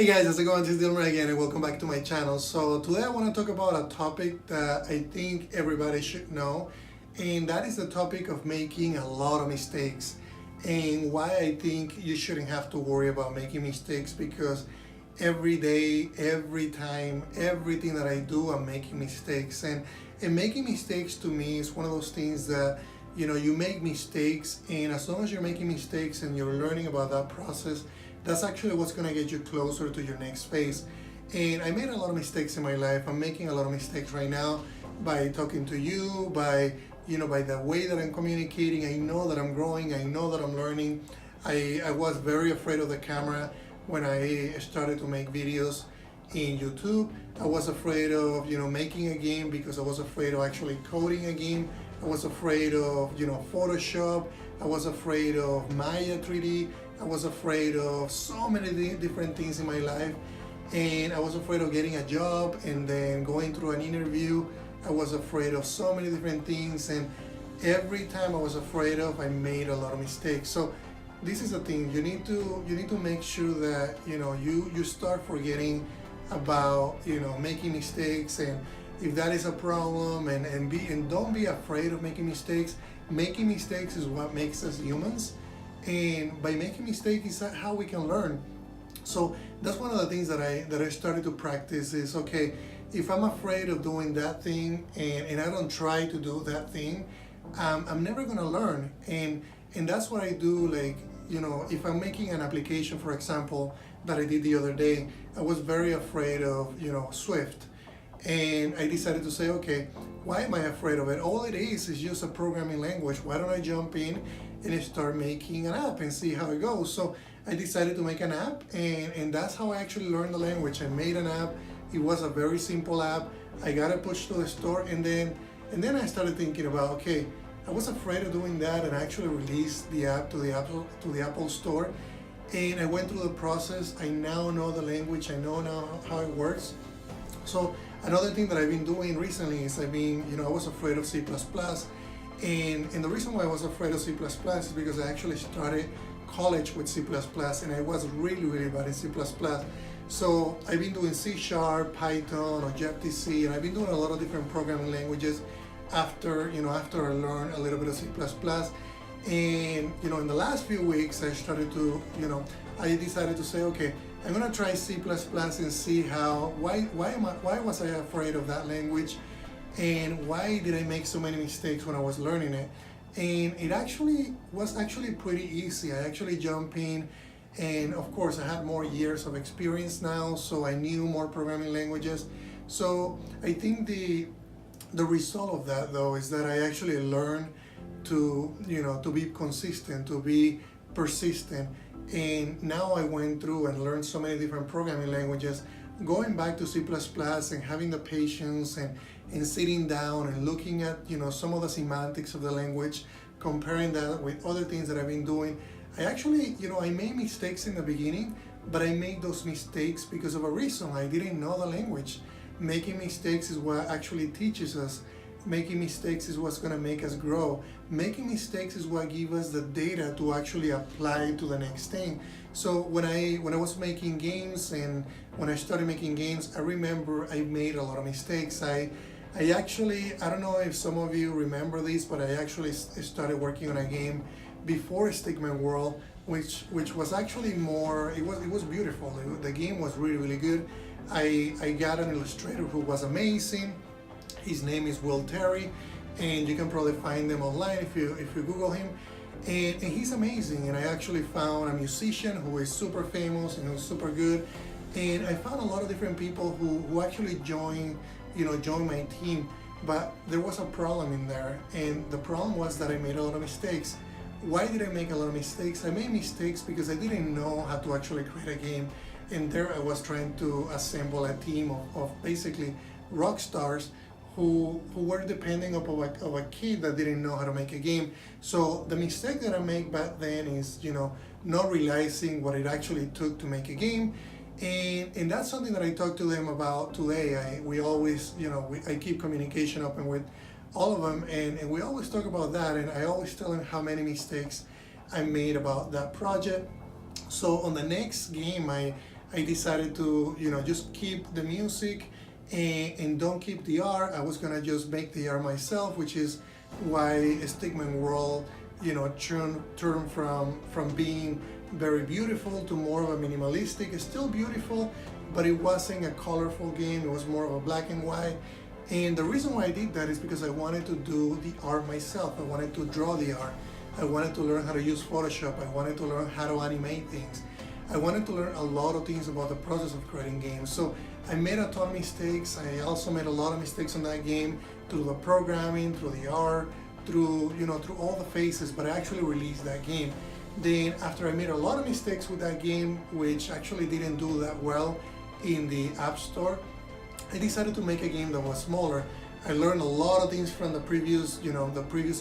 Hey guys, how's it going? This is Dilmer again and welcome back to my channel. So today I want to talk about a topic that I think everybody should know, and that is the topic of making a lot of mistakes and why I think you shouldn't have to worry about making mistakes, because every day, every time, everything that I do, I'm making mistakes. And making mistakes to me is one of those things that you make mistakes, and as long as you're making mistakes and you're learning about that process, that's actually what's going to get you closer to your next phase. And I made a lot of mistakes in my life. I'm making a lot of mistakes right now by talking to you, by by the way that I'm communicating. I know that I'm growing. I know that I'm learning. I was very afraid of the camera when I started to make videos in YouTube. I was afraid of making a game because I was afraid of actually coding a game. I was afraid of Photoshop. I was afraid of Maya 3D. I was afraid of so many different things in my life, and I was afraid of getting a job and then going through an interview. I was afraid of so many different things, and every time I was afraid of, I made a lot of mistakes. So this is the thing: you need to make sure that you start forgetting about making mistakes, and if that is a problem, and don't be afraid of making mistakes. Making mistakes is what makes us humans, and by making mistakes is how we can learn. So that's one of the things that I started to practice is, okay, if I'm afraid of doing that thing and I don't try to do that thing, I'm never gonna learn. And that's what I do. Like, if I'm making an application, for example, that I did the other day, I was very afraid of Swift, and I decided to say, okay, why am I afraid of it? All it is just a programming language. Why don't I jump in and start making an app and see how it goes? So I decided to make an app, and that's how I actually learned the language. I made an app. It was a very simple app. I got it pushed to the store, and then I started thinking about, okay, I was afraid of doing that, and I actually released the app to the Apple Store, and I went through the process. I now know the language. I know now how it works. So another thing that I've been doing recently is I was afraid of C++, and the reason why I was afraid of C++ is because I actually started college with C++, and I was really, really bad in C++. So I've been doing C#, Python, Objective-C, and I've been doing a lot of different programming languages after I learned a little bit of C++. And in the last few weeks, I started to, I decided to say, okay, I'm gonna try C++ and see why was I afraid of that language, and why did I make so many mistakes when I was learning it. And it was actually pretty easy. I actually jumped in, and of course I had more years of experience now, so I knew more programming languages. So I think the result of that, though, is that I actually learned to be consistent, to be persistent. And now I went through and learned so many different programming languages, going back to C++ and having the patience and sitting down and looking at some of the semantics of the language, comparing that with other things that I've been doing. I actually I made mistakes in the beginning, but I made those mistakes because of a reason. I didn't know the language. Making mistakes is what actually teaches us. Making mistakes is what's going to make us grow. Making mistakes is what gives us the data to actually apply to the next thing. So when I was making games, and when I started making games, I remember I made a lot of mistakes. I don't know if some of you remember this, but I actually started working on a game before Stickman World, which was actually more, it was beautiful. The game was really, really good. I got an illustrator who was amazing. His name is Will Terry, and you can probably find him online if you Google him. And he's amazing. And I actually found a musician who is super famous and who's super good. And I found a lot of different people who actually joined my team. But there was a problem in there, and the problem was that I made a lot of mistakes. Why did I make a lot of mistakes? I made mistakes because I didn't know how to actually create a game. And there I was trying to assemble a team of basically rock stars who were depending of a kid that didn't know how to make a game. So the mistake that I made back then is not realizing what it actually took to make a game. And that's something that I talked to them about today. I keep communication open with all of them, and we always talk about that, and I always tell them how many mistakes I made about that project. So on the next game, I I decided to, just keep the music and don't keep the art. I was gonna just make the art myself, which is why Stickman World, turned from being very beautiful to more of a minimalistic. It's still beautiful, but it wasn't a colorful game. It was more of a black and white. And the reason why I did that is because I wanted to do the art myself. I wanted to draw the art. I wanted to learn how to use Photoshop. I wanted to learn how to animate things. I wanted to learn a lot of things about the process of creating games. So I made a ton of mistakes. I also made a lot of mistakes on that game through the programming, through the art, through all the phases, but I actually released that game. Then after I made a lot of mistakes with that game, which actually didn't do that well in the App Store, I decided to make a game that was smaller. I learned a lot of things from the previous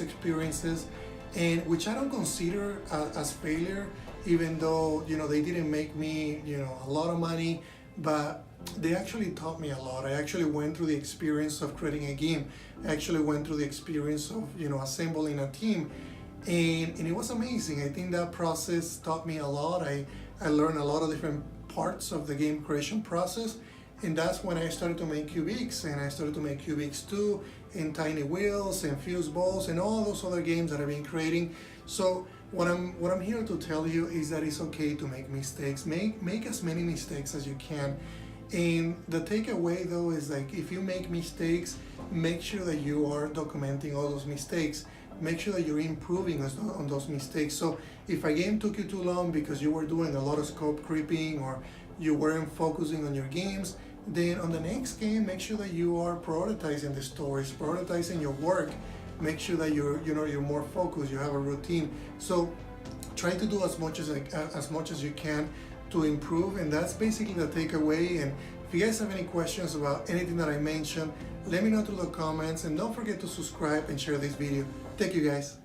experiences, and which I don't consider as failure, even though they didn't make me a lot of money, but they actually taught me a lot. I actually went through the experience of creating a game. I actually went through the experience of assembling a team, and it was amazing. I think that process taught me a lot. I learned a lot of different parts of the game creation process, and that's when I started to make Cubix, and I started to make Cubix 2 and Tiny Wheels and Fuse Balls and all those other games that I've been creating. So what I'm here to tell you is that it's okay to make mistakes. Make as many mistakes as you can. And the takeaway though is, like, if you make mistakes, make sure that you are documenting all those mistakes. Make sure that you're improving on those mistakes. So if a game took you too long because you were doing a lot of scope creeping or you weren't focusing on your games, then on the next game, make sure that you are prioritizing the stories, prioritizing your work. Make sure that you're more focused. You have a routine. So try to do as much as you can to improve, and that's basically the takeaway. And if you guys have any questions about anything that I mentioned, let me know through the comments, and don't forget to subscribe and share this video. Thank you guys.